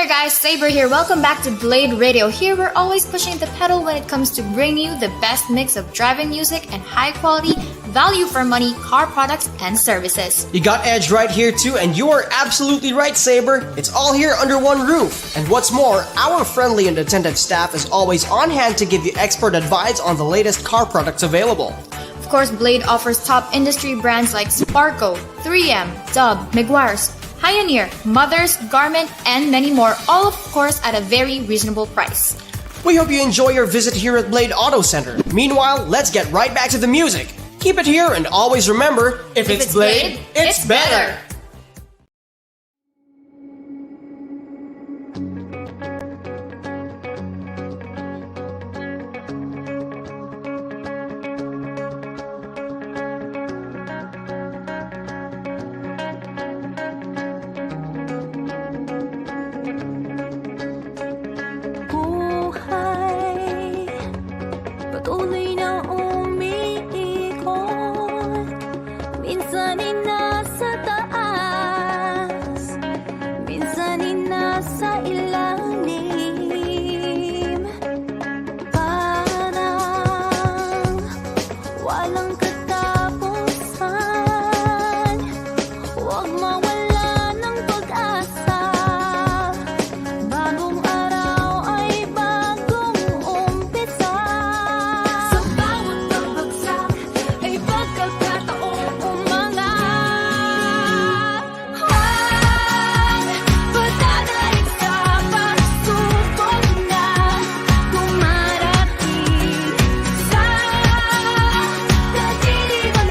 there guys, Saber here. Welcome back to Blade Radio. Here we're always pushing the pedal when it comes to bringing you the best mix of driving music and high quality, value for money car products and services. You got Edge right here too, and you are absolutely right, Saber. It's all here under one roof. And what's more, our friendly and attentive staff is always on hand to give you expert advice on the latest car products available. Of course, Blade offers top industry brands like Sparco, 3M, Dub, Meguiar's, Pioneer, Mothers, Garment, and many more, all of course at a very reasonable price. We hope you enjoy your visit here at Blade Auto Center. Meanwhile, let's get right back to the music. Keep it here and always remember, if it's Blade, it's better! Patuloy na umiikot, minsan ay nasa taas, minsan ay nasa ilalim. Parang walang katapusan, huwag mawala ng pag-asa. Bagong araw ay bagong umpisa. Sa bawat pagbagsak ay pagkakataong umangat. Huwag padadalik sa pagsubok na dumarating. Sa kadiliman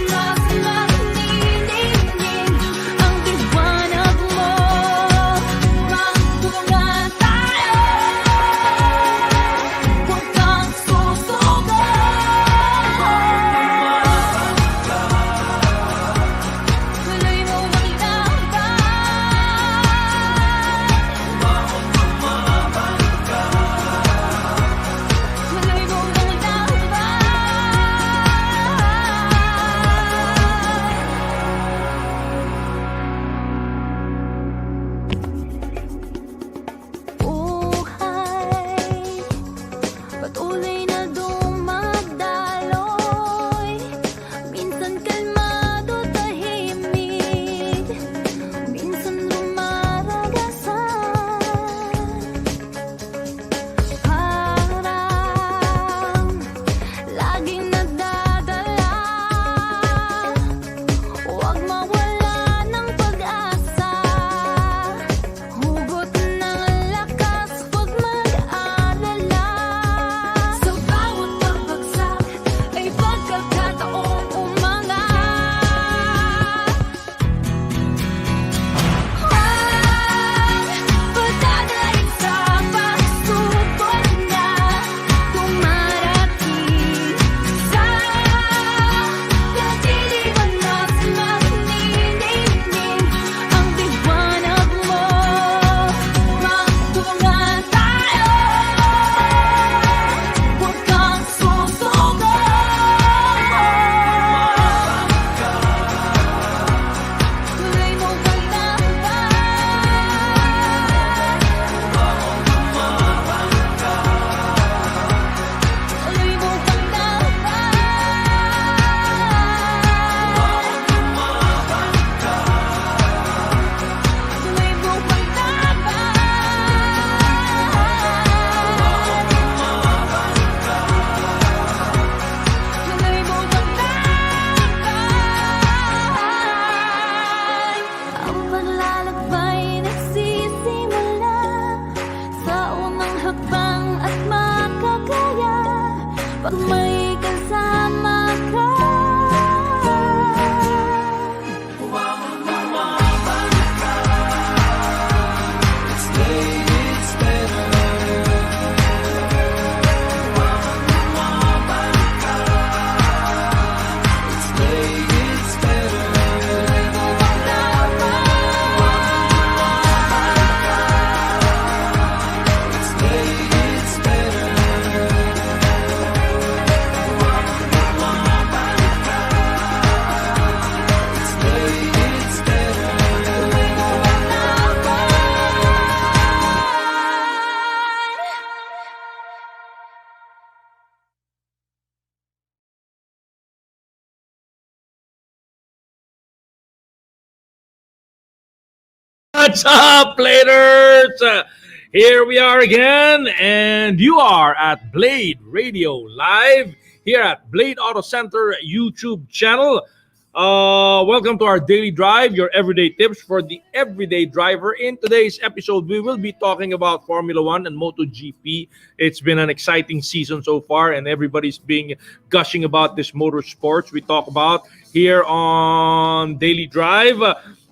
What's up, Bladers? Here we are again, and you are at Blade Radio Live here at Blade Auto Center YouTube channel. Welcome to our daily drive, your everyday tips for the everyday driver. In today's episode, we will be talking about Formula One and MotoGP. It's been an exciting season so far, and everybody's being gushing about this motorsports we talk about here on Daily Drive.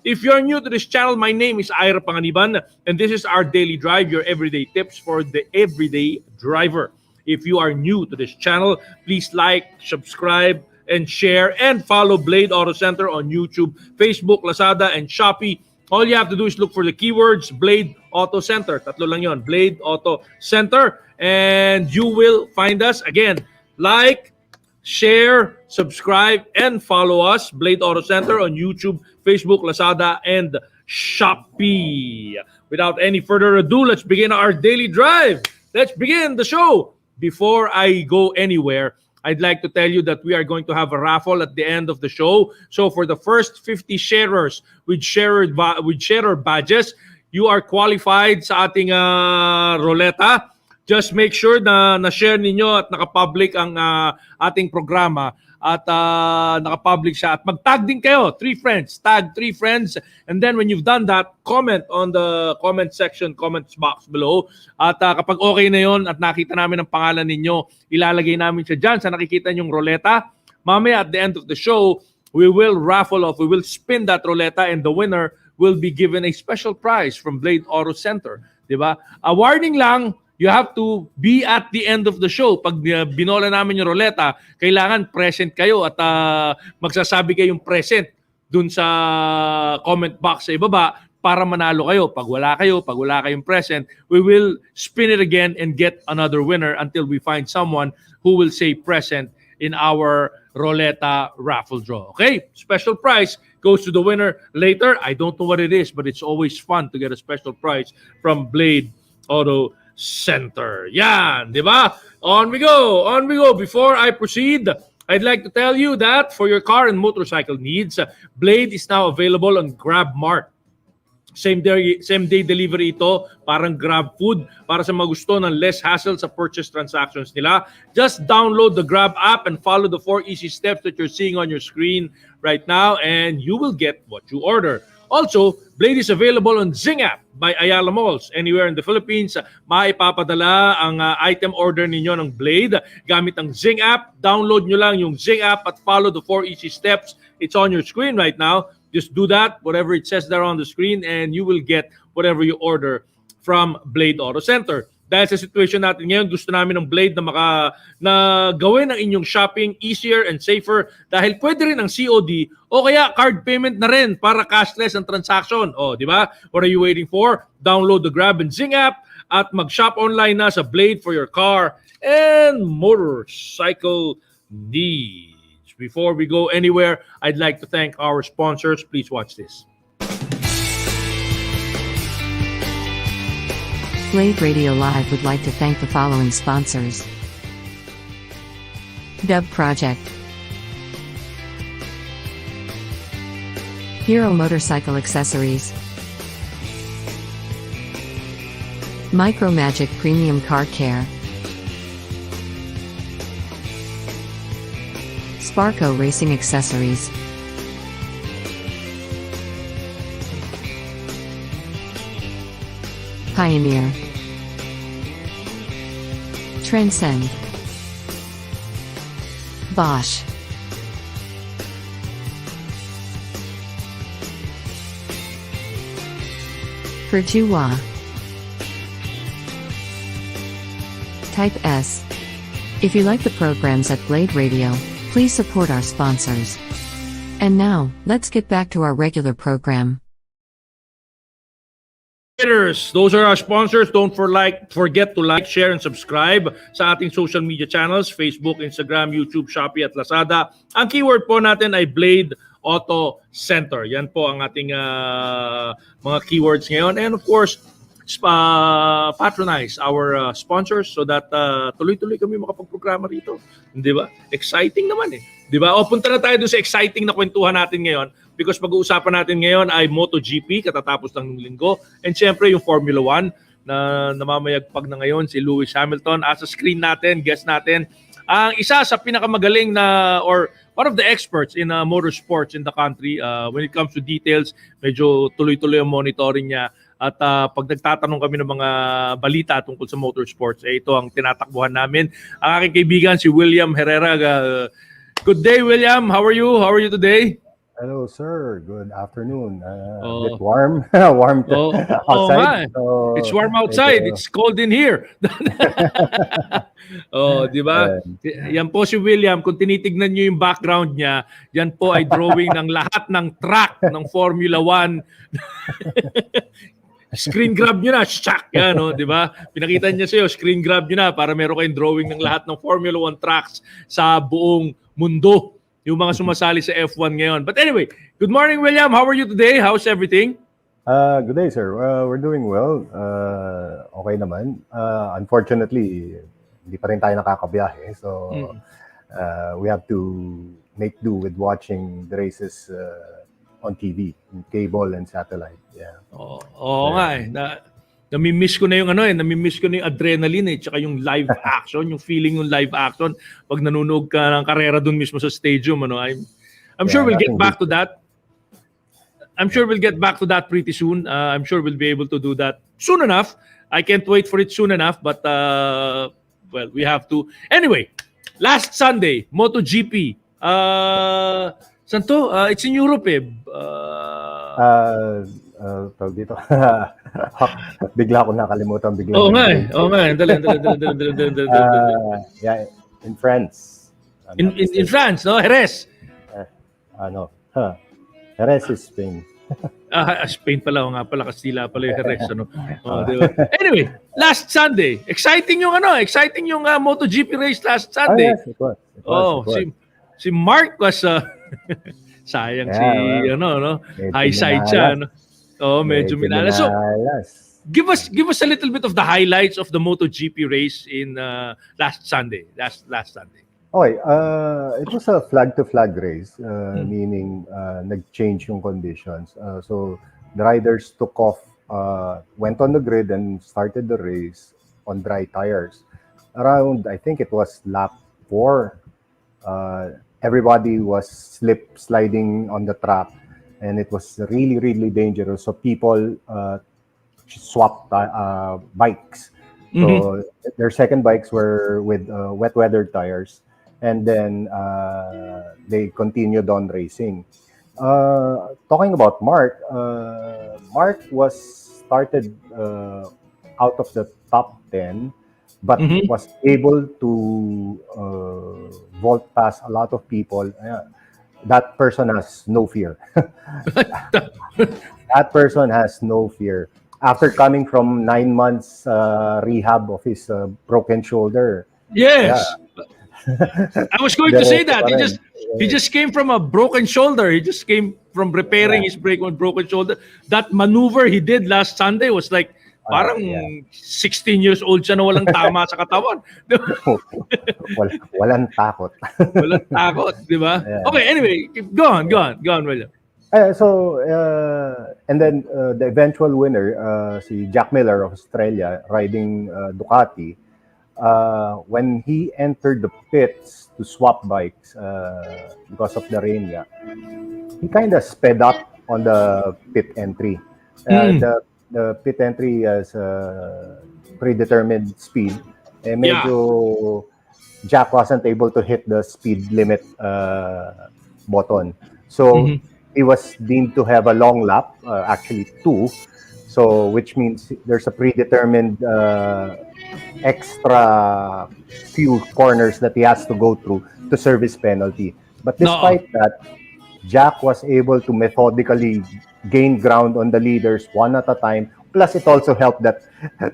If you're new to this channel, my name is Ira Panganiban, and this is our daily drive, your everyday tips for the everyday driver. If you are new to this channel, please like, subscribe, and share, and follow Blade Auto Center on YouTube, Facebook, Lazada, and Shopee. All you have to do is look for the keywords Blade Auto Center. Tatlo lang yon, Blade Auto Center, and you will find us. Again, like, share, subscribe, and follow us, Blade Auto Center, on YouTube, Facebook, Lazada, and Shopee. Without any further ado, let's begin our daily drive. Let's begin the show. Before I go anywhere, I'd like to tell you that we are going to have a raffle at the end of the show. So for the first 50 sharers with sharer badges, you are qualified sa ating roleta. Just make sure na na-share ninyo at nakapublic ang ating programa at nakapublic siya. At mag-tag din kayo, 3 friends. Tag 3 friends. And then when you've done that, comment on the comment section, comments box below. At kapag okay na yon at nakita namin ang pangalan ninyo, ilalagay namin siya dyan sa nakikita nyong roleta. Mamaya at the end of the show, we will raffle off, we will spin that roleta, and the winner will be given a special prize from Blade Auto Center. Diba? A warning lang, you have to be at the end of the show. Pag binola namin yung roleta, kailangan present kayo at magsasabi kayong present dun sa comment box sa ibaba para manalo kayo. Pag wala kayong present, we will spin it again and get another winner until we find someone who will say present in our roleta raffle draw. Okay? Special prize goes to the winner later. I don't know what it is, but it's always fun to get a special prize from Blade Auto Center. Yan, di ba? On we go. Before I proceed, I'd like to tell you that for your car and motorcycle needs, Blade is now available on GrabMart. Same day delivery ito, parang Grab Food para sa mga gusto ng less hassle sa purchase transactions nila. Just download the Grab app and follow the 4 easy steps that you're seeing on your screen right now, and you will get what you order. Also, Blade is available on Zing app by Ayala Malls. Anywhere in the Philippines, maipapadala ang item order ninyo ng Blade gamit ang Zing app. Download nyo lang yung Zing app at follow the 4 easy steps. It's on your screen right now. Just do that, whatever it says there on the screen, and you will get whatever you order from Blade Auto Center. Dahil sa situation natin ngayon, gusto namin ng Blade na gawin ang inyong shopping easier and safer dahil pwede rin ang COD o kaya card payment na rin para cashless ang transaction. O, di ba? What are you waiting for? Download the Grab and Zing app at mag-shop online na sa Blade for your car and motorcycle needs. Before we go anywhere, I'd like to thank our sponsors. Please watch this. Blade Radio Live would like to thank the following sponsors: Dub Project, Hero Motorcycle Accessories, Micromagic Premium Car Care, Sparco Racing Accessories, Pioneer, Transcend, Bosch, Perjua, Type S. If you like the programs at Blade Radio, please support our sponsors. And now, let's get back to our regular program. Those are our sponsors. Don't forget to like, share, and subscribe sa ating social media channels, Facebook, Instagram, YouTube, Shopee, at Lazada. Ang keyword po natin ay Blade Auto Center. Yan po ang ating mga keywords ngayon. And of course, patronize our sponsors so that tuloy-tuloy kami makapag-programa rito. Di ba? Exciting naman eh. Di ba? O, punta na tayo doon sa exciting na kwentuhan natin ngayon because pag-uusapan natin ngayon ay MotoGP, katatapos lang ng linggo. And syempre yung Formula 1 na namamayagpag na ngayon si Lewis Hamilton. At sa screen natin, guest natin, ang isa sa pinakamagaling na or one of the experts in motorsports in the country. When it comes to details, medyo tuloy-tuloy ang monitoring niya. At pag nagtatanong kami ng mga balita tungkol sa motorsports, ito ang tinatakbuhan namin. Ang aking kaibigan, si William Herrera. Good day, William. How are you? How are you today? Hello, sir. Good afternoon. Oh. A bit warm. Warm outside. Oh, it's warm outside. It's cold in here. Oh, di ba? Yan po si William. Kung tinitignan niyo yung background niya, yan po ay drawing ng lahat ng track ng Formula 1. Screen grab nyo na, shak! Yan, no? Di ba? Pinakita niya sa'yo, screen grab nyo na para meron kayong drawing ng lahat ng Formula 1 tracks sa buong mundo. Yung mga sumasali sa F1 ngayon. But anyway, good morning, William. How are you today? How's everything? Good day, sir. We're doing well. Okay naman. Unfortunately, hindi pa rin tayo nakakabiyahe. So, we have to make do with watching the races on TV, cable and satellite. Yeah. Oo nga eh. Nami-miss ko na yung nami-miss ko na yung adrenaline tsaka yung live action, yung feeling yung live action pag nanonood ka ng karera doon mismo sa stadium, I'm sure we'll get back to that. I'm sure we'll get back to that pretty soon. I'm sure we'll be able to do that soon enough. I can't wait for it soon enough, but well, we have to. Anyway, last Sunday, MotoGP. Saan to? It's in Europe eh. Tawag dito. Bigla ako nakalimutan. Oo nga eh. Dali. Yeah, in France. In France, no? Jerez. Jerez is Spain. Spain pala. O nga pala. Kastila pala yung Jerez. Diba? Anyway, last Sunday. Exciting yung MotoGP race last Sunday. Yes, it was. Si Mark was sayang high side siya. Medyo minalas. So, give us a little bit of the highlights of the MotoGP race in last Sunday. Last Sunday. Okay, it was a flag-to-flag race, meaning nag-change yung conditions. So the riders took off, went on the grid and started the race on dry tires. Around, I think it was lap 4, everybody was sliding on the track. And it was really, really dangerous. So people swapped bikes. So their second bikes were with wet weather tires. And then they continued on racing. Talking about Mark, Mark was started out of the top 10, but was able to vault past a lot of people. That person has no fear. That person has no fear. After coming from 9 months rehab of his broken shoulder. Yes. Yeah. I was going to say that. He just came from a broken shoulder. He just came from repairing his broken shoulder. That maneuver he did last Sunday was like parang 16 years old siya na walang tama sa katawan. Walang takot. Walang takot, di ba? Yeah. Okay, anyway, go on, William. And then the eventual winner, si Jack Miller of Australia, riding Ducati, when he entered the pits to swap bikes because of the rain, he kind of sped up on the pit entry. The pit entry has predetermined speed. Medyo Jack wasn't able to hit the speed limit button. So he was deemed to have a long lap, actually 2. So which means there's a predetermined extra few corners that he has to go through to serve his penalty. But despite that, Jack was able to methodically gain ground on the leaders one at a time. Plus, it also helped that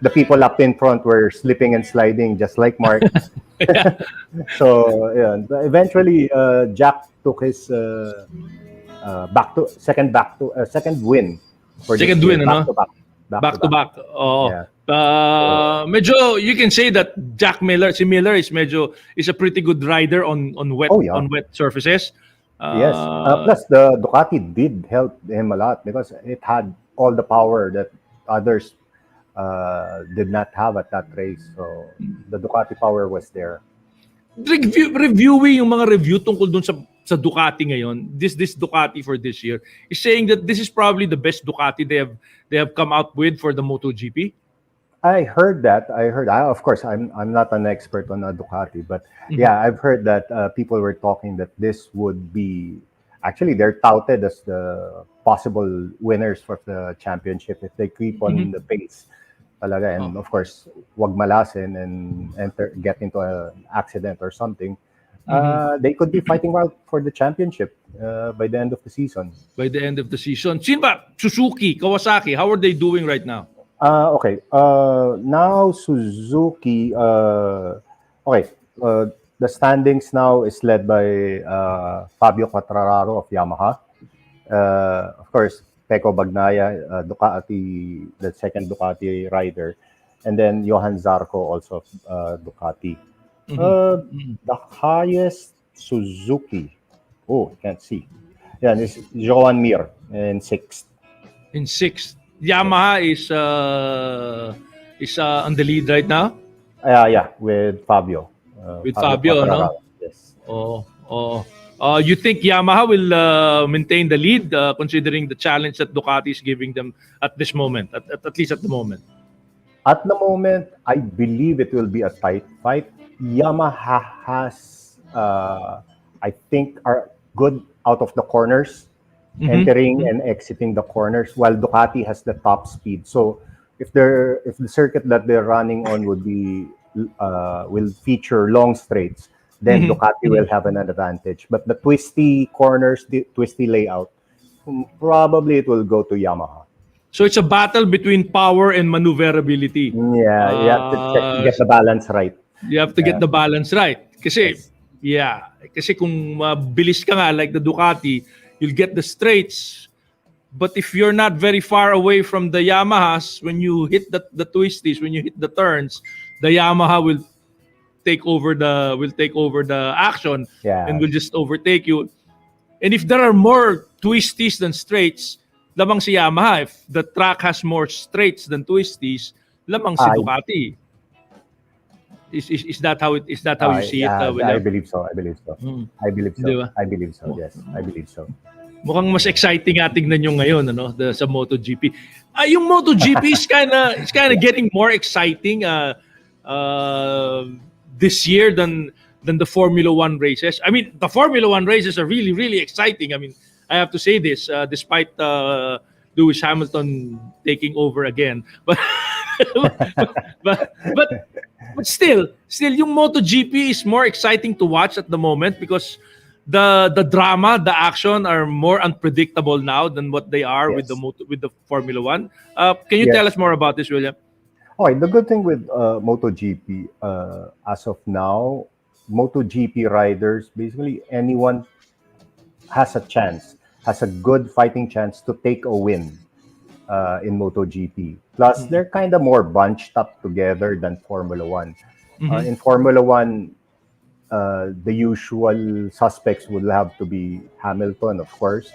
the people up in front were slipping and sliding, just like Mark. So, eventually, Jack took his second win. Second win, ano? Back to back. Oh. Yeah. Medyo you can say that Jack Miller, si Miller is a pretty good rider on wet Oh, yeah. on wet surfaces. Yes. Plus, the Ducati did help him a lot because it had all the power that others did not have at that race. So the Ducati power was there. Reviewing yung mga review tungkol dun sa Ducati ngayon, this Ducati for this year is saying that this is probably the best Ducati they have come out with for the MotoGP. I heard that. Of course, I'm not an expert on a Ducati, but yeah, I've heard that people were talking that this would be actually they're touted as the possible winners for the championship if they keep on the pace. Talaga. And of course, wag malasin and get into an accident or something. They could be fighting well for the championship by the end of the season. By the end of the season. Sino ba? Suzuki, Kawasaki, how are they doing right now? Okay. Now Suzuki. Okay. The standings now is led by Fabio Quartararo of Yamaha. Of course, Pecco Bagnaia, Ducati, the second Ducati rider, and then Johan Zarco also of Ducati. The highest Suzuki. Oh, I can't see. Yeah, this is Johan Mir in sixth. In sixth. Yamaha is on the lead right now. Yeah, with Fabio. With Fabio, no? Quartararo. Yes. You think Yamaha will maintain the lead considering the challenge that Ducati is giving them at this moment, at least at the moment? At the moment, I believe it will be a tight fight. Yamaha has, I think, are good out of the corners, entering and exiting the corners, while Ducati has the top speed. So if the circuit that they're running on will feature long straights, then Ducati will have an advantage. But the twisty corners, the twisty layout, probably it will go to Yamaha. So it's a battle between power and maneuverability. Yeah, you have to get the balance right. You have to get the balance right. Kasi, kasi kung mabilis ka nga like the Ducati, you'll get the straights. But if you're not very far away from the Yamahas, when you hit the twisties, when you hit the turns, the Yamaha will take over the action and will just overtake you. And if there are more twisties than straights, lamang si Yamaha. If the track has more straights than twisties, lamang si Ducati. Is that how you see it? I believe so. I believe so. I believe so. Diba? I believe so. Yes, I believe so. Mukhang mas exciting nga tingnan nyo ngayon sa MotoGP. Yung MotoGP is kind of getting more exciting this year than the Formula 1 races. I mean, the Formula 1 races are really, really exciting. I mean, I have to say this, despite Lewis Hamilton taking over again. But still, yung MotoGP is more exciting to watch at the moment because the drama, the action are more unpredictable now than what they are with the Formula 1. Can you tell us more about this, William? Okay, the good thing with MotoGP, as of now, MotoGP riders, basically anyone has a good fighting chance to take a win in MotoGP. Plus, they're kind of more bunched up together than Formula 1. In Formula 1, the usual suspects would have to be Hamilton, of course.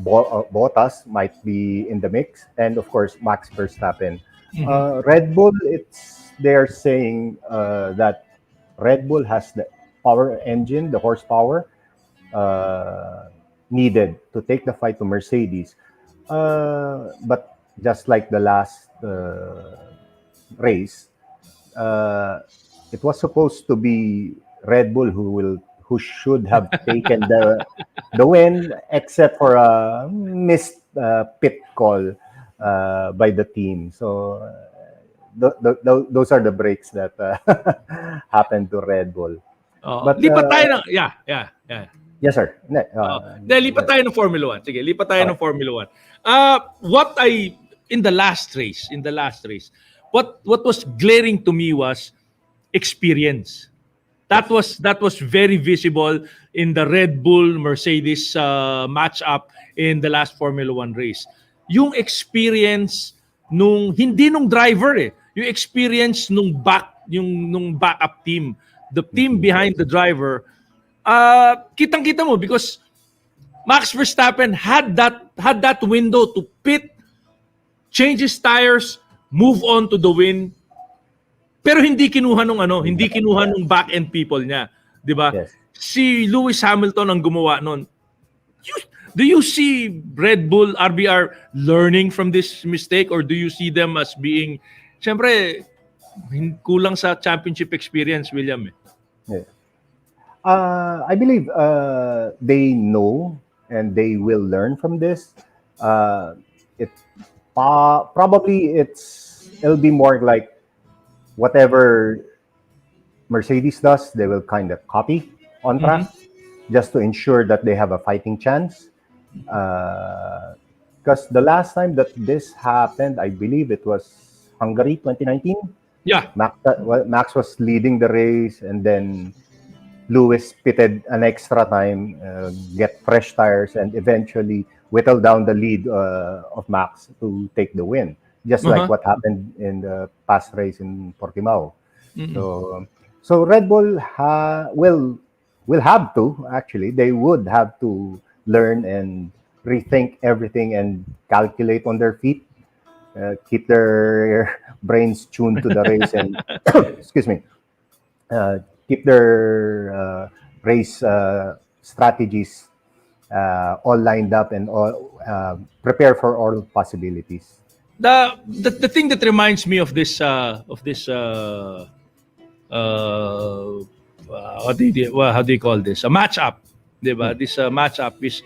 Bottas might be in the mix, and of course, Max Verstappen. Red Bull, they're saying that Red Bull has the power engine, the horsepower needed to take the fight to Mercedes. But just like the last race, it was supposed to be Red Bull who should have taken the win, except for a missed pit call by the team. So those are the breaks that happened to Red Bull. But lipat tayo ng yeah. Yes, sir. Lipat tayo ng Formula 1. Sige, lipat tayo ng Formula 1. In the last race, what was glaring to me was experience. That was very visible in the Red Bull Mercedes matchup in the last Formula 1 race. Yung experience hindi nung driver eh, yung experience nung backup team, the team behind the driver. Kitang-kita mo because Max Verstappen had that window to pit, change his tires, move on to the win. Pero hindi kinuha nung back-end people niya, 'di ba? Yes. Si Lewis Hamilton ang gumawa noon. Do you see Red Bull RBR learning from this mistake, or do you see them as being syempre kulang sa championship experience, William? Yeah. I believe they know and they will learn from this. It probably it'll be more like whatever Mercedes does, they will kind of copy on track just to ensure that they have a fighting chance. Because the last time that this happened, I believe it was Hungary 2019. Yeah. Max was leading the race, and then Lewis pitted an extra time, get fresh tires, and eventually whittle down the lead of Max to take the win. Just like what happened in the past race in Portimao. So Red Bull will have to, actually, they would have to learn and rethink everything and calculate on their feet, keep their brains tuned to the race, and excuse me, keep their race strategies all lined up and all prepare for all possibilities. The thing that reminds me of this how do you call this? A matchup, diba? This matchup is,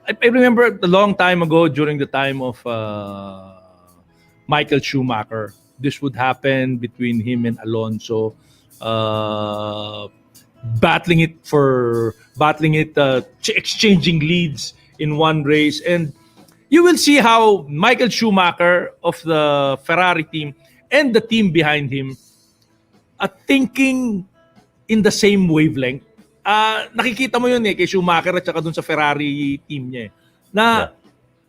I remember a long time ago during the time of Michael Schumacher, this would happen between him and Alonso, exchanging leads in one race, and you will see how Michael Schumacher of the Ferrari team and the team behind him are thinking in the same wavelength. Nakikita mo yun kay Schumacher at saka dun sa Ferrari team niya na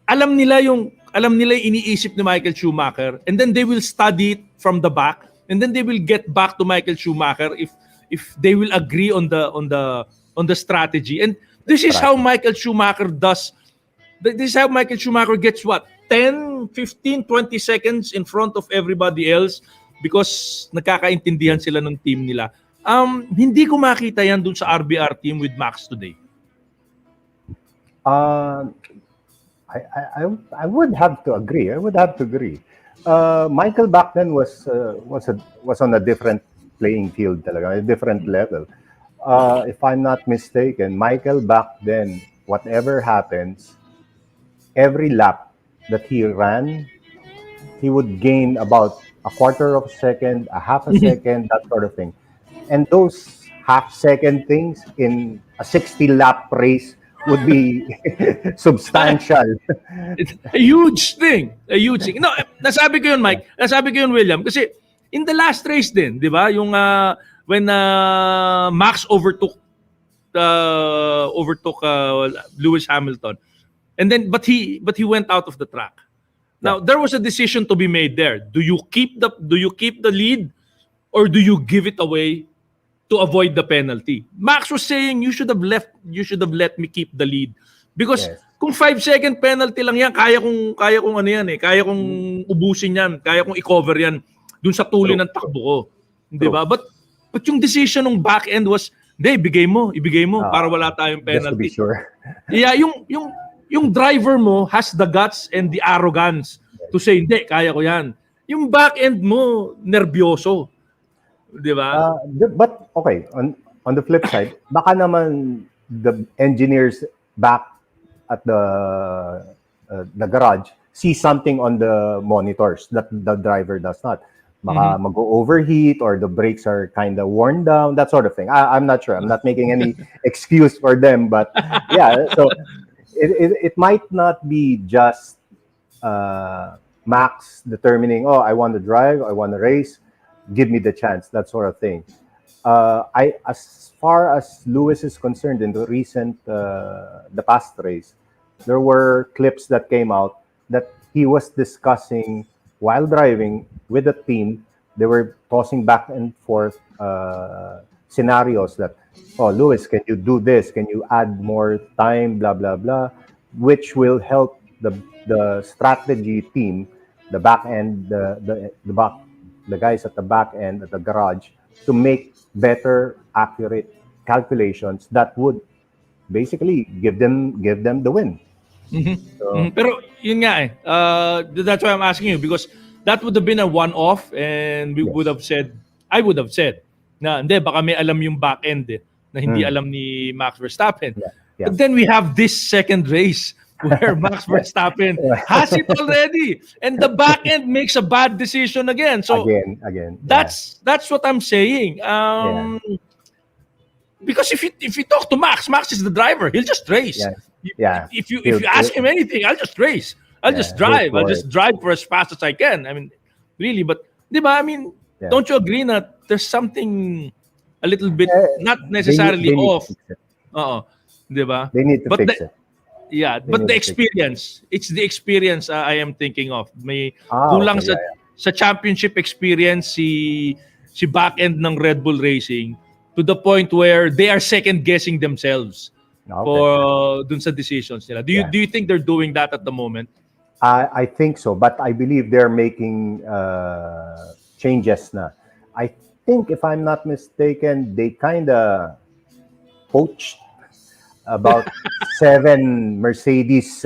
alam nila yung iniisip ni Michael Schumacher, and then they will study it from the back, and then they will get back to Michael Schumacher if they will agree on the strategy. And this is how Michael Schumacher does. This is how Michael Schumacher gets 10, 15, 20 seconds in front of everybody else because nagkakaintindihan sila ng team nila. Hindi ko makita yan dun sa RBR team with Max today. I would have to agree. Michael back then was on a different playing field talaga, a different level. If I'm not mistaken, Michael back then, whatever happens, every lap that he ran, he would gain about a quarter of a second, a half a second, that sort of thing. And those half-second things in a 60-lap race would be substantial. It's a huge thing. No, nasabi ko yun, Mike. Nasabi ko yun, William. Kasi in the last race din, di ba? Yung when Max overtook Lewis Hamilton. And then but he went out of the track. Now there was a decision to be made there. Do you keep the lead or do you give it away to avoid the penalty? Max was saying you should have let me keep the lead because kung 5-second penalty lang yan, kaya kong ano yan kaya kong ubusin yan, kaya kong i-cover yan dun sa tuloy ng takbo ko. 'Di ba? But yung decision ng back end was, ibigay mo para wala tayong penalty. Just to be sure. Yeah, yung driver mo has the guts and the arrogance to say, hindi, kaya ko yan. Yung back end mo, nervyoso. Di ba? But, okay, on the flip side, baka naman the engineers back at the garage see something on the monitors that the driver does not. Baka mag-overheat or the brakes are kind of worn down, that sort of thing. I'm not sure. I'm not making any excuse for them, but yeah, so it might not be just Max determining, I want to drive, I want to race, give me the chance, that sort of thing. As far as Lewis is concerned, in the past race, there were clips that came out that he was discussing while driving with the team, they were tossing back and forth scenarios that, oh, Lewis, can you do this? Can you add more time? Blah blah blah, which will help the strategy team, the back end, the guys at the back end at the garage to make better, accurate calculations that would basically give them the win. So Pero yun nga that's why I'm asking you because that would have been a one-off and we would yes. have said, I would have said na hindi, baka may alam yung back end na hindi Mm. alam ni Max Verstappen. Yeah. Yeah. But then we have this second race where Max Verstappen has it already and the back end makes a bad decision again. So Again. that's what I'm saying. Because if you talk to Max is the driver. He'll just race. Yeah. Yeah. If you ask him anything, I'll just race. I'll just drive. I'll just drive for as fast as I can. I mean, really, but di ba? I mean, Yeah. don't you agree that there's something a little bit not necessarily they need to off? fix it. Di ba? They need to But fix the- it. Yeah, but the experience, it's the experience I am thinking of. May kulang Okay, sa championship experience si back end ng Red Bull Racing to the point where they are second guessing themselves Okay. for dun sa decisions nila. Do Yeah. you think they're doing that at the moment? I think so, but I believe they're making changes na. I think, if I'm not mistaken, they kind of poached about 7 Mercedes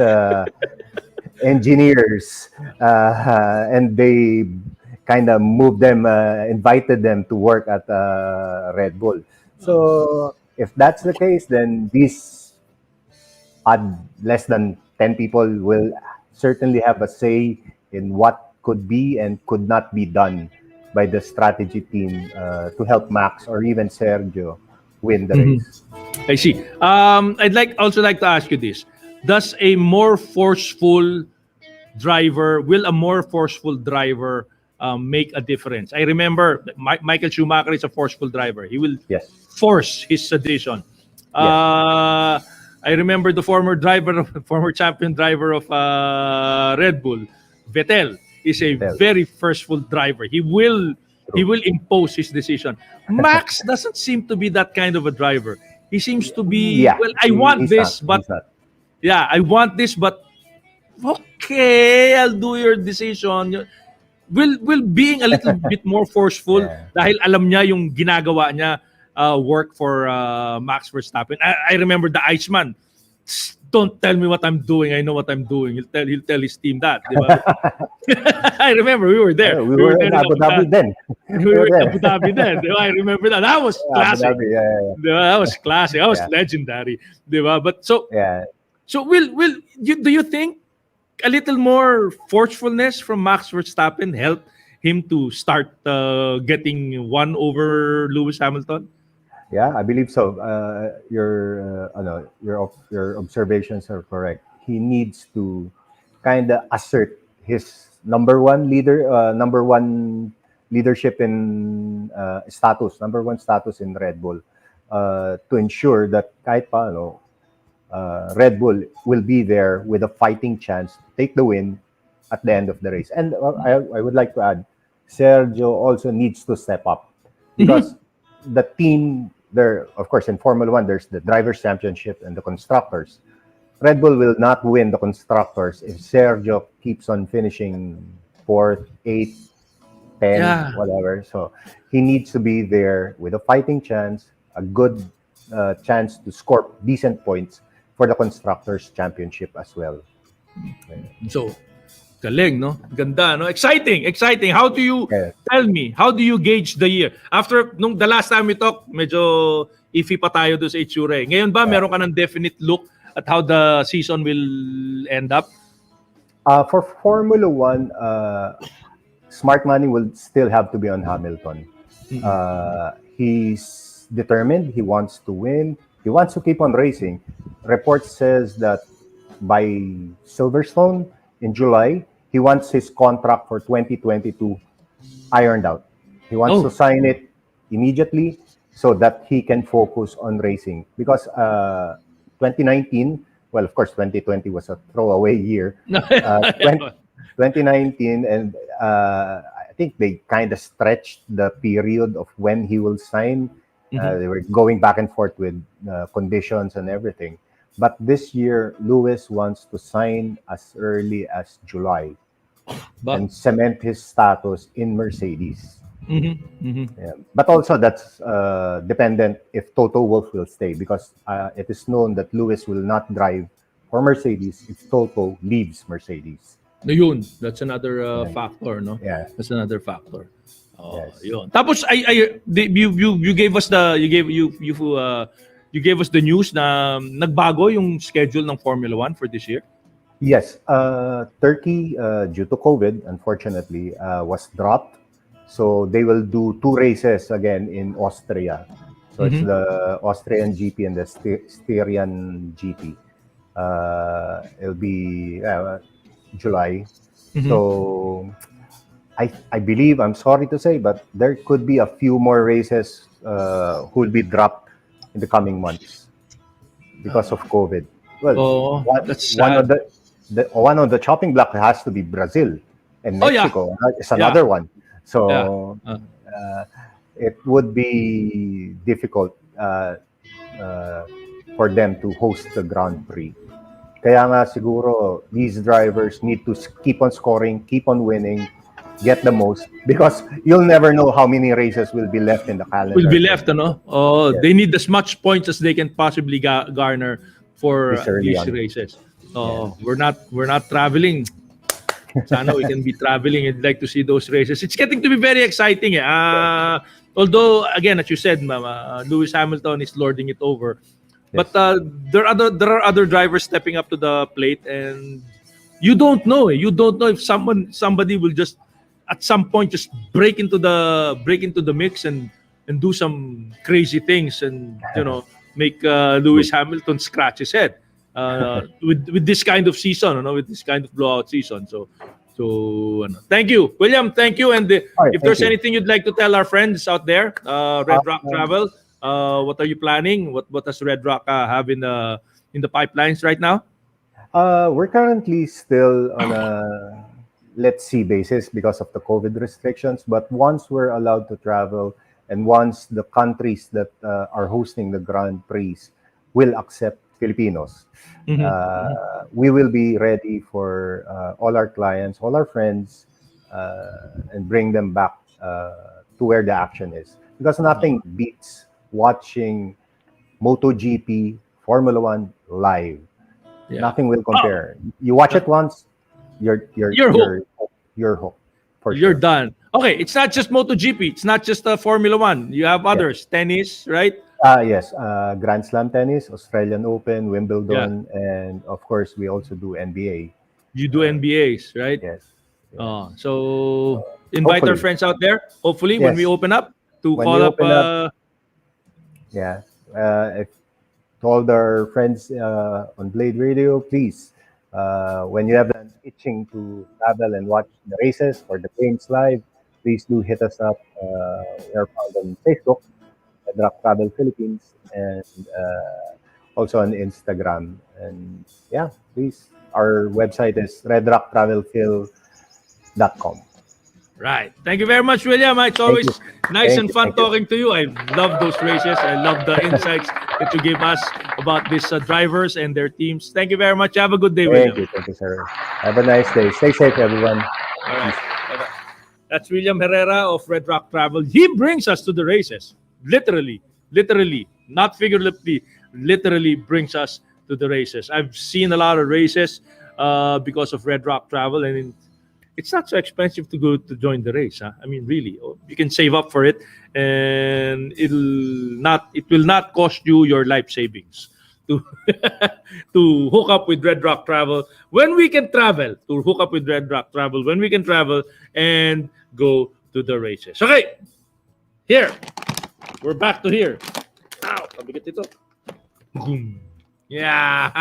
engineers, and they kind of moved them, invited them to work at Red Bull. So if that's the case, then these less than 10 people will certainly have a say in what could be and could not be done by the strategy team to help Max or even Sergio win the race. I see. I'd also like to ask you this: Does a more forceful will a more forceful driver make a difference? I remember Michael Schumacher is a forceful driver. He will Yes. force his decision. I remember the former champion driver of Red Bull, Vettel, is a Vettel. very forceful driver. He will impose his decision. Max doesn't seem to be that kind of a driver. He seems to be, Yeah. well, I want He's this, not. but He's not. yeah, I want this, but okay, I'll do your decision. Will being a little bit more forceful Yeah. dahil alam niya yung ginagawa niya work for Max Verstappen. I remember the Iceman. Don't tell me what I'm doing. I know what I'm doing. He'll tell his team that. Di ba? I remember we were there. We were in there Abu Dhabi then. We were in Abu Dhabi then. Di ba? I remember that. That was Abu classic. Dhabi, yeah. Di ba? That was classic. That was Yeah. legendary. Di ba? But so Yeah. do you think a little more forcefulness from Max Verstappen help him to start getting one over Lewis Hamilton? Yeah, I believe so. Your observations are correct. He needs to kind of assert his number one leadership in number one status in Red Bull, to ensure that kahit paano, Red Bull will be there with a fighting chance to take the win at the end of the race. And I would like to add, Sergio also needs to step up because the team there, of course, in Formula One, there's the Drivers' Championship and the Constructors. Red Bull will not win the Constructors if Sergio keeps on finishing 4th, 8th, 10, Yeah. whatever. So he needs to be there with a fighting chance, a good chance to score decent points for the Constructors' Championship as well. So, galing, no? Ganda, no? Exciting. How do you, Yeah. tell me, how do you gauge the year? After, the last time we talked, medyo iffy pa tayo doon sa itsura eh. Ngayon ba, meron ka ng definite look at how the season will end up? For Formula One, smart money will still have to be on Hamilton. He's determined. He wants to win. He wants to keep on racing. Report says that by Silverstone in July, he wants his contract for 2022 ironed out. He wants to sign it immediately so that he can focus on racing. Because 2019, well, of course, 2020 was a throwaway year. 2019, and I think they kind of stretched the period of when he will sign. They were going back and forth with conditions and everything. But this year, Lewis wants to sign as early as July But and cement his status in Mercedes. mm-hmm. Yeah. But also that's dependent if Toto Wolff will stay, because it is known that Lewis will not drive for Mercedes if Toto leaves Mercedes. Yun, that's another Yeah. factor, no? Yeah. That's another factor. Oh, Yes. yun. Tapos you gave us the you gave us the news na nagbago yung schedule ng Formula 1 for this year. Yes, Turkey, due to COVID, unfortunately, was dropped. So they will do two races again in Austria. So it's the Austrian GP and the Styrian GP. It'll be July. So I believe, I'm sorry to say, but there could be a few more races who will be dropped in the coming months because of COVID. Well, Oh, that's one sad. of the chopping block has to be Brazil, and Oh, yeah. Mexico is another one. So Yeah. it would be difficult for them to host the Grand Prix. Kaya nga siguro these drivers need to keep on scoring, keep on winning, get the most, because you'll never know how many races will be left in the calendar. Will be left, ano? Oh, Yes. they need as much points as they can possibly garner for This early these on. races. Oh, we're not traveling. Sana we can be traveling. I'd like to see those races. It's getting to be very exciting. Although, again, as you said, Lewis Hamilton is lording it over. Yes. But there are other drivers stepping up to the plate, and you don't know. You don't know if somebody will just at some point just break into the mix and do some crazy things, and make Lewis Hamilton scratch his head with this kind of season, with this kind of blowout season. So thank you, William. Thank you. And right, if thank there's you. anything you'd like to tell our friends out there, Red Rock Travel, what are you planning? What does Red Rock have in the pipelines right now? We're currently still on a let's see basis because of the COVID restrictions. But once we're allowed to travel, and once the countries that are hosting the Grand Prix will accept Filipinos, we will be ready for all our clients, all our friends, and bring them back to where the action is. Because nothing beats watching MotoGP, Formula One live. Yeah. Nothing will compare. You watch it once, you're hooked. You're hooked. For You're sure. done. Okay, it's not just MotoGP. It's not just Formula One. You have others, tennis, right? Yes, Grand Slam tennis, Australian Open, Wimbledon, and of course we also do NBA. You do NBAs, right? Yes. So invite our Hopefully. friends out there. Hopefully, when Yes. we open up, to When call we up. open up, Yeah. If to all our friends on Blade Radio, please, when you have an itching to travel and watch the races or the games live, please do hit us up. We are found on Facebook, Red Rock Travel Philippines, and also on Instagram. And yeah, please, our website is redrocktravelphil.com. Right. Thank you very much, William. It's always nice Thank and you. fun Thank you. talking to you. I love those races. I love the insights that you give us about these drivers and their teams. Thank you very much. Have a good day, William. Thank you, sir. Have a nice day. Stay safe, everyone. All right. Bye-bye. That's William Herrera of Red Rock Travel. He brings us to the races. Literally, not figuratively, literally brings us to the races. I've seen a lot of races because of Red Rock Travel, and it's not so expensive to go to join the race. Huh? I mean, really, you can save up for it, and it will not cost you your life savings to to hook up with Red Rock Travel when we can travel. To hook up with Red Rock Travel when we can travel and go to the races. Okay, here we're back to here. Ow, mabigat ito. Boom. Yeah.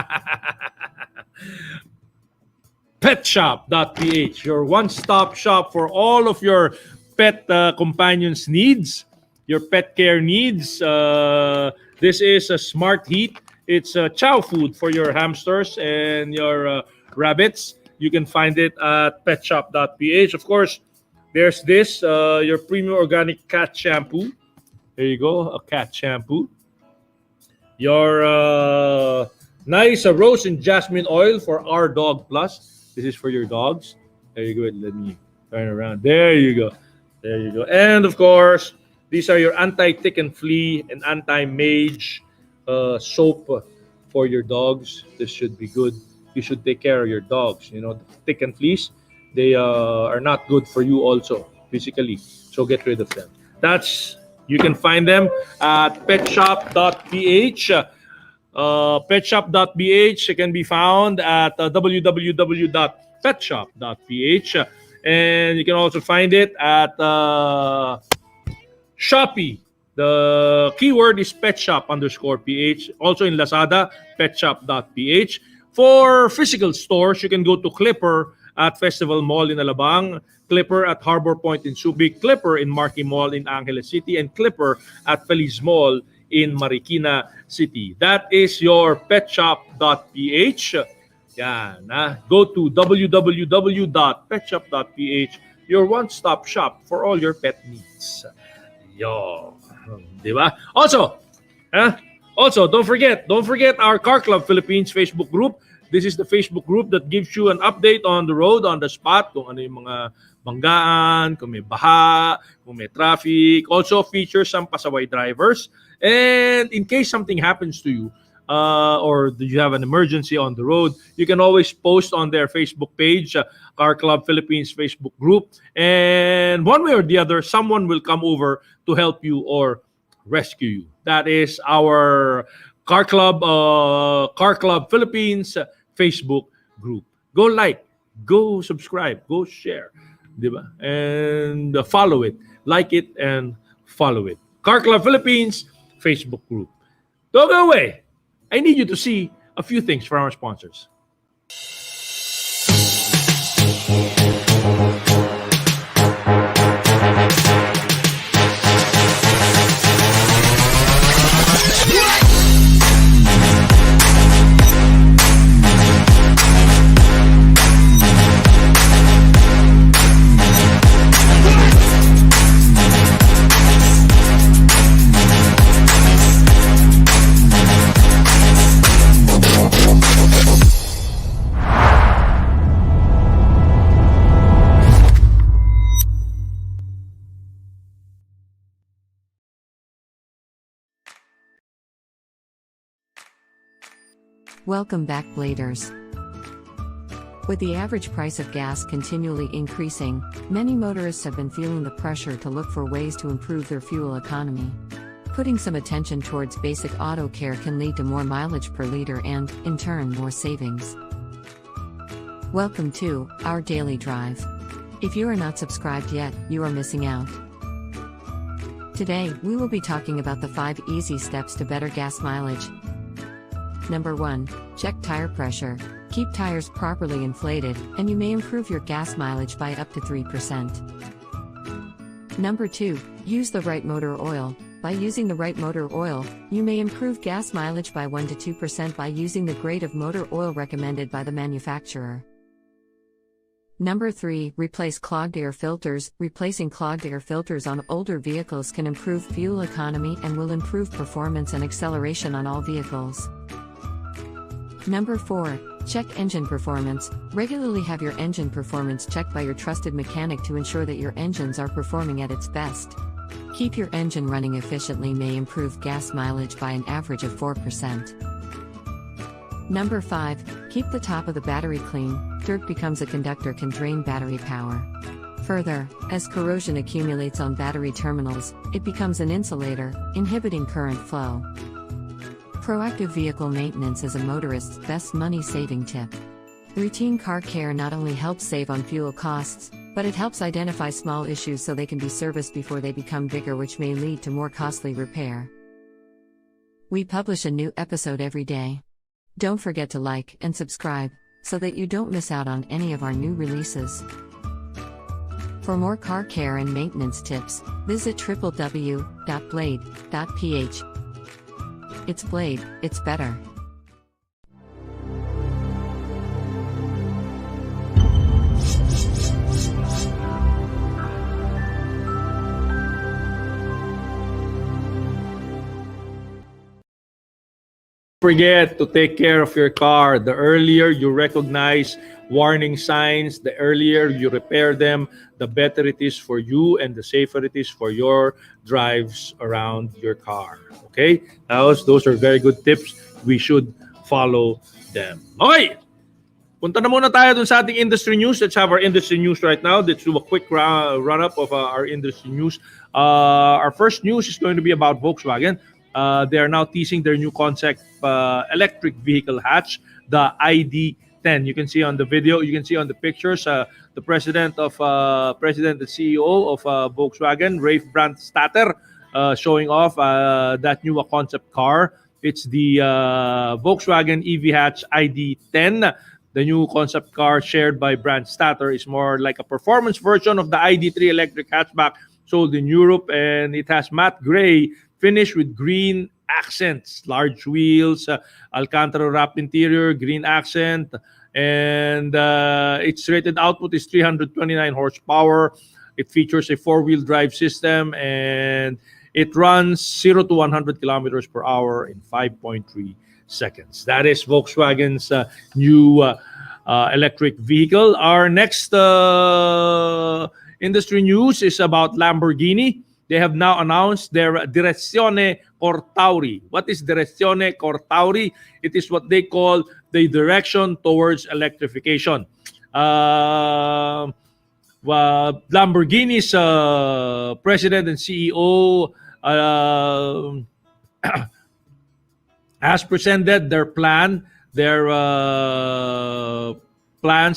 Petshop.ph, your one-stop shop for all of your pet companions needs, your pet care needs. This is a smart heat. It's chow food for your hamsters and your rabbits. You can find it at petshop.ph. Of course, there's this, your premium organic cat shampoo. There you go, a cat shampoo. Your nice rose and jasmine oil for our dog plus. This is for your dogs. There you go. Let me turn around. There you go. There you go. And of course, these are your anti-tick and flea and anti-mage soap for your dogs. This should be good. You should take care of your dogs. You know, the tick and fleas, they are not good for you also physically. So get rid of them. You can find them at petshop.ph. Petshop.ph can be found at www.petshop.ph. And you can also find it at Shopee. The keyword is petshop_ph. Also in Lazada, petshop.ph. For physical stores, you can go to Clipper at Festival Mall in Alabang, Clipper at Harbor Point in Subic, Clipper in Marquee Mall in Angeles City, and Clipper at Feliz Mall in Marikina City. That is your petshop.ph. Yan, go to www.petshop.ph, your one-stop shop for all your pet needs. Yo, diba? Also, don't forget our Car Club Philippines Facebook group. This is the Facebook group that gives you an update on the road, on the spot, kung ano yung mga banggaan, kung may baha, kung may traffic. Also features some pasaway drivers. And in case something happens to you, or you have an emergency on the road, you can always post on their Facebook page, Car Club Philippines Facebook group. And one way or the other, someone will come over to help you or rescue you. That is our Car Club Philippines Facebook group. Go like, go subscribe, go share, diba? And follow it, like it, and follow it. Car Club Philippines Facebook group. Don't go away. I need you to see a few things from our sponsors. Welcome back, Bladers. With the average price of gas continually increasing, many motorists have been feeling the pressure to look for ways to improve their fuel economy. Putting some attention towards basic auto care can lead to more mileage per liter and, in turn, more savings. Welcome to our daily drive. If you are not subscribed yet, you are missing out. Today, we will be talking about the 5 easy steps to better gas mileage. Number 1. Check tire pressure. Keep tires properly inflated, and you may improve your gas mileage by up to 3%. Number 2. Use the right motor oil. By using the right motor oil, you may improve gas mileage by 1 to 2% by using the grade of motor oil recommended by the manufacturer. Number 3. Replace clogged air filters. Replacing clogged air filters on older vehicles can improve fuel economy and will improve performance and acceleration on all vehicles. Number 4. Check engine performance. Regularly have your engine performance checked by your trusted mechanic to ensure that your engines are performing at its best. Keep your engine running efficiently may improve gas mileage by an average of 4%. Number 5. Keep the top of the battery clean. Dirt becomes a conductor can drain battery power. Further, as corrosion accumulates on battery terminals, it becomes an insulator, inhibiting current flow. Proactive vehicle maintenance is a motorist's best money-saving tip. Routine car care not only helps save on fuel costs, but it helps identify small issues so they can be serviced before they become bigger, which may lead to more costly repair. We publish a new episode every day. Don't forget to like and subscribe, so that you don't miss out on any of our new releases. For more car care and maintenance tips, visit www.blade.ph. It's Blade, it's better. forget to take care of your car. The earlier you recognize warning signs, the earlier you repair them, the better it is for you and the safer it is for your drives around your car. Okay? Those are very good tips. We should follow them. Okay! Punta na muna tayo dun sa ating industry news. Let's have our industry news right now. Let's do a quick run-up of our industry news. Our first news is going to be about Volkswagen. They are now teasing their new concept electric vehicle hatch, the ID10. You can see on the video, you can see on the pictures, the president and CEO of Volkswagen, Rafe Brandstatter, showing off that new concept car. It's the Volkswagen EV hatch ID10. The new concept car shared by Brandstatter is more like a performance version of the ID3 electric hatchback sold in Europe, and it has matte gray finish with green accents, large wheels, Alcantara wrapped interior, green accent, and its rated output is 329 horsepower. It features a four-wheel drive system, and it runs 0 to 100 kilometers per hour in 5.3 seconds. That is Volkswagen's new electric vehicle. Our next industry news is about Lamborghini. They have now announced their Direzione Cortauri. What is Direzione Cortauri? It is what they call the direction towards electrification. Lamborghini's president and CEO has presented their plans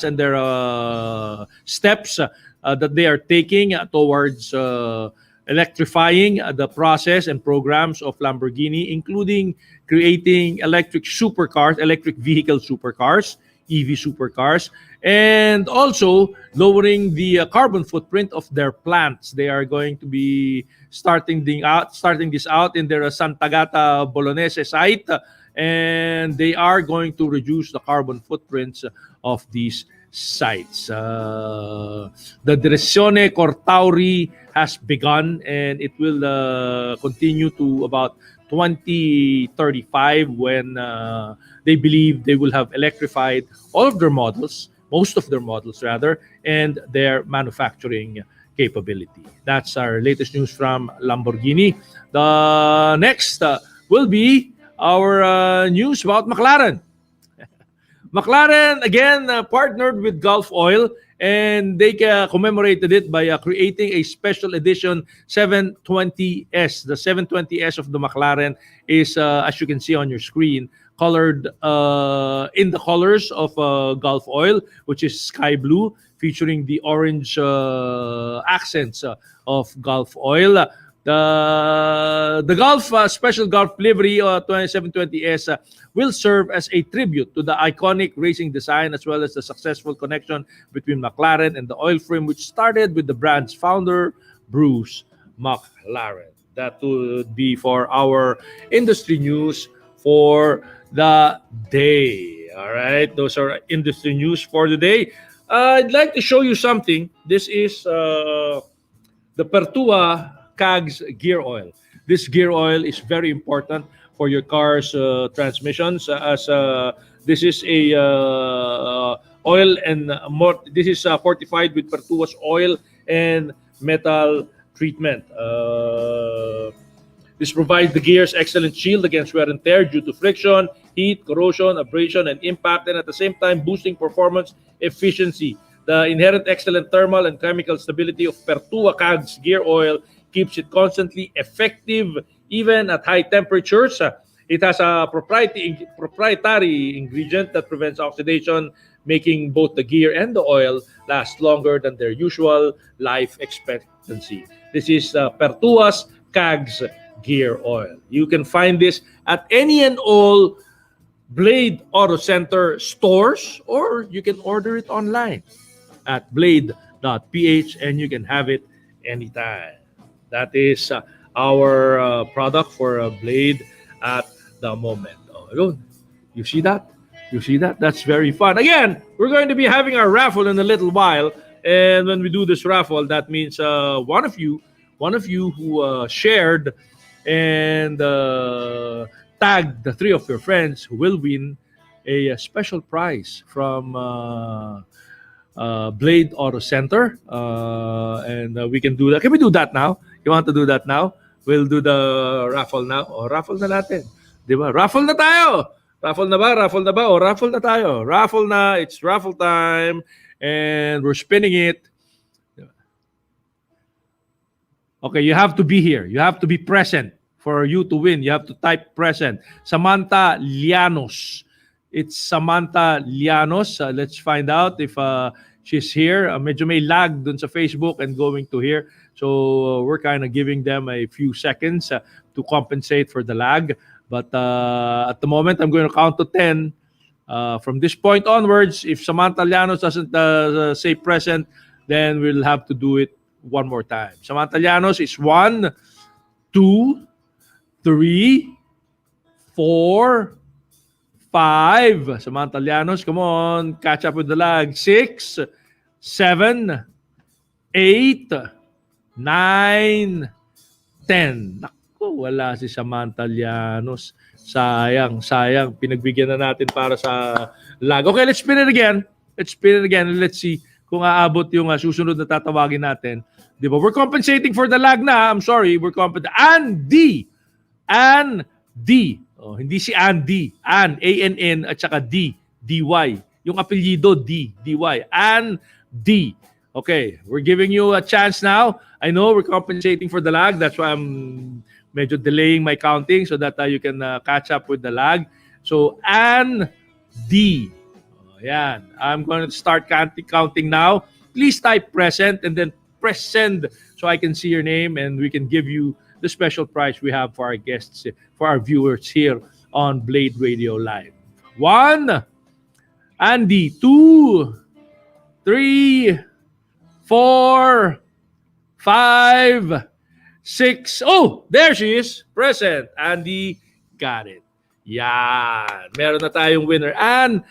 and their steps that they are taking towards electrifying the process and programs of Lamborghini, including creating electric vehicle supercars, EV supercars, and also lowering the carbon footprint of their plants. They are going to be starting this out in their Sant'Agata Bolognese site, and they are going to reduce the carbon footprints of these sites. The Direzione Cortauri has begun, and it will continue to about 2035 when they believe they will have electrified all of their models, most of their models rather, and their manufacturing capability. That's our latest news from Lamborghini. The next will be our news about McLaren. McLaren again partnered with Gulf Oil, and they commemorated it by creating a special edition 720S. The 720S of the McLaren is, as you can see on your screen, colored in the colors of Gulf Oil, which is sky blue, featuring the orange accents of Gulf Oil. The Gulf special Gulf livery 2720S will serve as a tribute to the iconic racing design, as well as the successful connection between McLaren and the oil frame, which started with the brand's founder, Bruce McLaren. That would be for our industry news for the day. All right, those are industry news for the day. I'd like to show you something. This is the Pertua CAGS gear oil. This gear oil is very important for your car's transmissions, as this is a oil and this is fortified with Pertua's oil and metal treatment. This provides the gears excellent shield against wear and tear due to friction, heat, corrosion, abrasion, and impact, and at the same time boosting performance efficiency. The inherent excellent thermal and chemical stability of Pertua CAGS gear oil keeps it constantly effective even at high temperatures. It has a proprietary ingredient that prevents oxidation, making both the gear and the oil last longer than their usual life expectancy. This is Pertua's CAGS gear oil. You can find this at any and all Blade Auto Center stores, or you can order it online at blade.ph, and you can have it anytime. That is our product for Blade at the moment. Oh, you see that? You see that? That's very fun. Again, we're going to be having our raffle in a little while, and when we do this raffle, that means one of you who shared and tag the 3 of your friends who will win a special prize from Blade Auto Center. And we can do that. Can we do that now? You want to do that now? We'll do the raffle now. O, raffle na natin. Di ba? Raffle na tayo! Raffle na ba? Raffle na ba? O, raffle na tayo. Raffle na. It's raffle time. And we're spinning it. Okay, you have to be here. You have to be present for you to win. You have to type present. Samantha Llanos. It's Samantha Llanos. Let's find out if she's here. Medyo may lag dun sa Facebook and going to here. So we're kind of giving them a few seconds to compensate for the lag. But at the moment, I'm going to count to 10. From this point onwards, if Samantha Llanos doesn't say present, then we'll have to do it one more time. Samantha Llanos is 1, 2, 3, 4, 5. Samantha Llanos, come on, catch up with the lag. 6, 7, 8, 9, 10. Naku, wala si Samantha Llanos. Sayang. Pinagbigyan na natin para sa lag. Okay, let's spin it again. Let's see kung aabot yung susunod na tatawagin natin. Di ba? We're compensating for the lag na. I'm sorry. We're compensating. Andy. Oh, hindi si Andy. A-N-N at saka D-Y. Yung apelyido D-Y. Andy. Okay, we're giving you a chance now. I know we're compensating for the lag. That's why I'm medyo delaying my counting so that you can catch up with the lag. So, Andy. Oh, yan. I'm going to start counting now. Please type present and then press send so I can see your name and we can give you the special prize we have for our guests, for our viewers here on Blade Radio Live. 1, Andy. 2, 3, 4, 5, 6. Oh, there she is. Present. Andy got it. Yan. Meron na tayong winner. And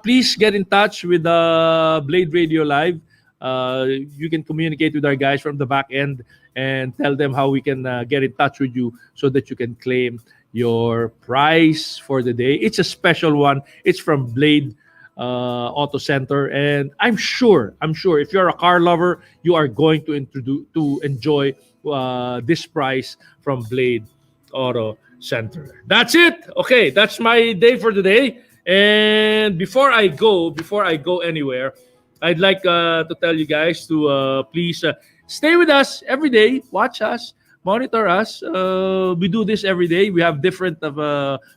please get in touch with Blade Radio Live. You can communicate with our guys from the back end and tell them how we can get in touch with you so that you can claim your prize for the day. It's a special one. It's from Blade Auto Center, and I'm sure if you're a car lover, you are going to enjoy this prize from Blade Auto Center. That's it. Okay, that's my day for today. And before I go anywhere, I'd like to tell you guys to please stay with us every day. Watch us, monitor us. We do this every day. We have different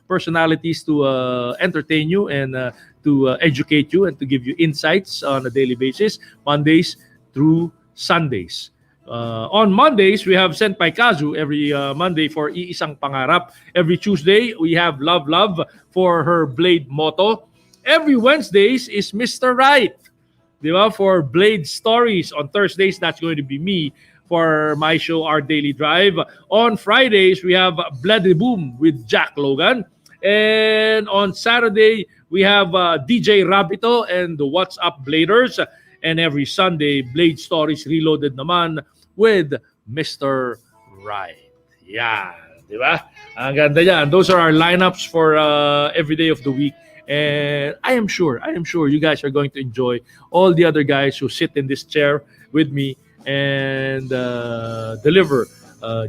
personalities to entertain you and to educate you and to give you insights on a daily basis, Mondays through Sundays. On Mondays, we have Senpai Kazu every Monday for Iisang Pangarap. Every Tuesday, we have Love for her Blade Moto. Every Wednesdays is Mr. Right, di ba? For Blade Stories. On Thursdays, that's going to be me for my show, Our Daily Drive. On Fridays, we have Bloody Boom with Jack Logan. And on Saturday, we have DJ Rabito and the What's Up Bladers. And every Sunday, Blade Stories Reloaded naman with Mr. Right. Yeah, di ba? Ang ganda yan. Those are our lineups for every day of the week. And I am sure you guys are going to enjoy all the other guys who sit in this chair with me and deliver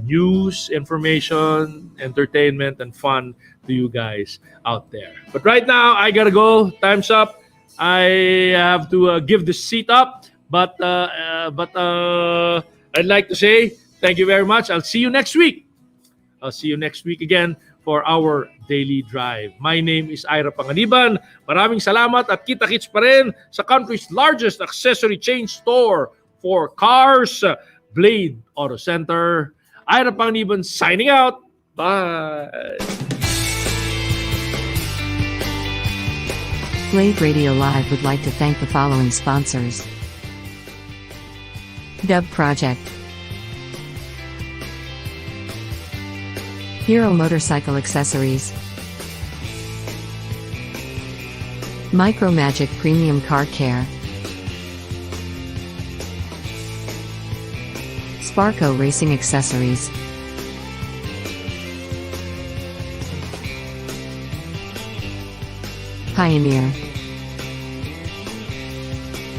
news, information, entertainment, and fun to you guys out there. But right now, I gotta go. Time's up. I have to give the seat up. But I'd like to say thank you very much. I'll see you next week. I'll see you next week again for our Daily Drive. My name is Ira Panganiban. Maraming salamat at kita-kits pa rin sa country's largest accessory chain store for cars, Blade Auto Center. Ira Panganiban signing out. Bye. Blade Radio Live would like to thank the following sponsors. Dub Project, Hero Motorcycle Accessories, Micromagic Premium Car Care, Sparco Racing Accessories, Pioneer,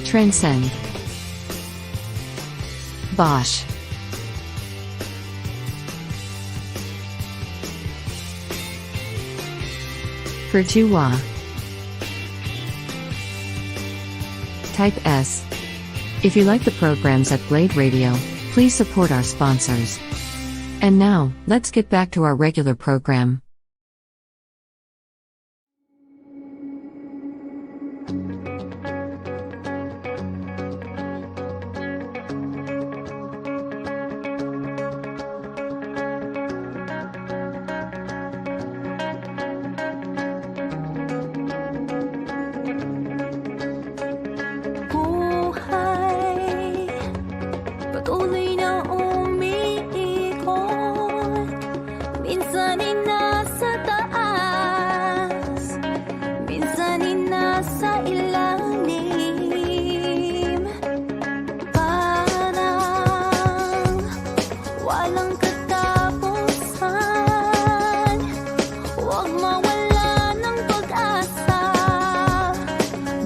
Transcend, Bosch, Virtua, Type S. If you like the programs at Blade Radio, please support our sponsors. And now, let's get back to our regular program. Buhay patuloy na umiikot, minsan ay nasa taas, minsan ay nasa ilalim. Parang walang katapusan, huwag mawala ng pag-asa.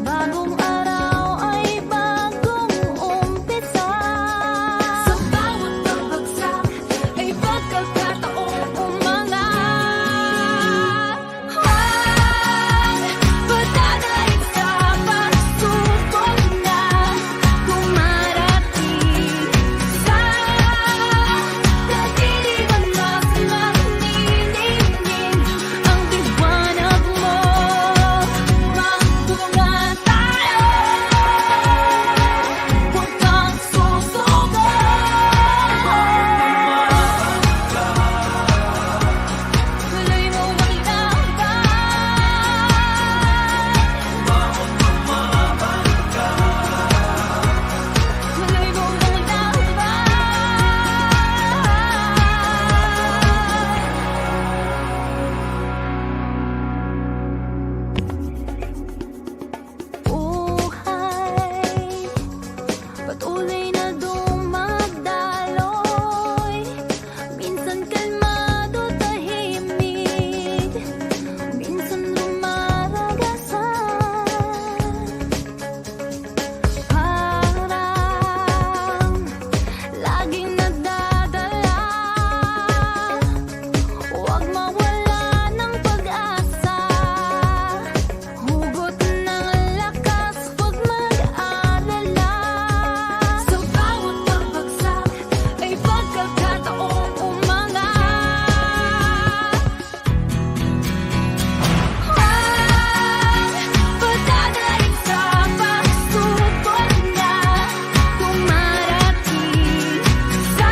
Bagong araw ay bagong umpisa. Sa bawat pagbagsak ay pagkakataong umangat. Huwag patatayin sa pagsubok na dumarating. Sa kadiliman mas maniningning ang liwanag mo. Magtulungan tayo, huwag kang susuko. Tuloy mo ang laban. Tuloy mo ang Buhay patuloy na dumadaloy, minsan kalmado tahimik, minsan lumaragasan. Parang laging nadadala, huwag mawala ng pag-asa. Hugot ng lakas, huwag mag-alala. Sa bawat pagbagsak ay pagkakataong umangat. Huwag patatayin sa pagsubok na dumarating. Sa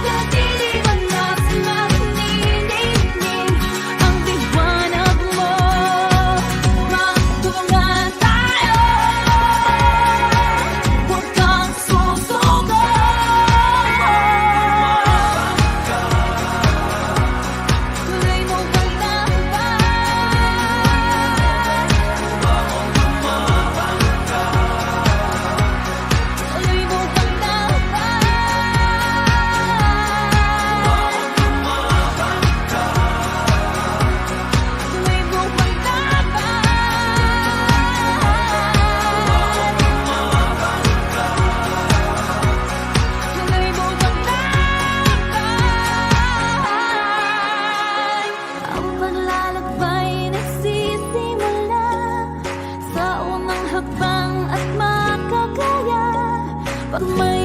kadiliman mas maniningning ang liwanag mo. Magtulungan tayo, huwag kang susuko. Tuloy mo ang laban. Tuloy mo ang ang paglalakbay nagsisimula sa unang hakbang at makakaya. Pag may